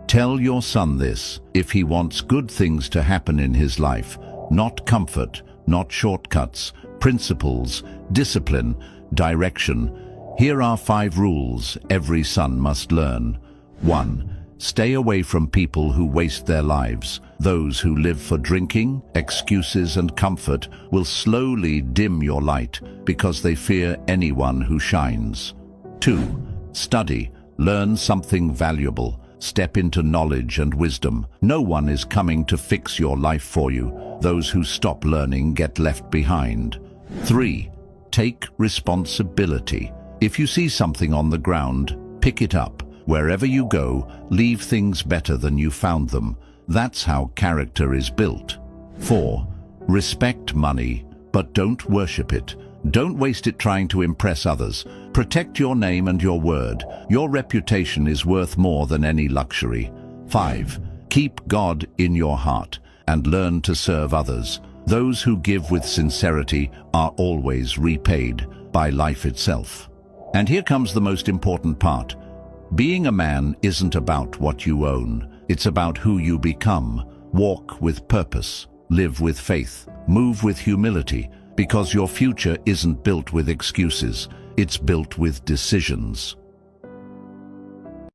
Tell your son this if he wants good things to happen in his life, not comfort, not shortcuts, principles, discipline, direction. Here are 5 rules every son must learn. 1. Stay away from people who waste their lives. Those who live for drinking, excuses and comfort will slowly dim your light because they fear anyone who shines. 2. Study. Learn something valuable. Step into knowledge and wisdom. No one is coming to fix your life for you. Those who stop learning get left behind. 3. Take responsibility. If you see something on the ground, pick it up. Wherever you go, leave things better than you found them. That's how character is built. 4. Respect money, but don't worship it. Don't waste it trying to impress others. Protect your name and your word. Your reputation is worth more than any luxury. 5. Keep God in your heart and learn to serve others. Those who give with sincerity are always repaid by life itself. And here comes the most important part. Being a man isn't about what you own. It's about who you become. Walk with purpose. Live with faith. Move with humility. Because your future isn't built with excuses. It's built with decisions.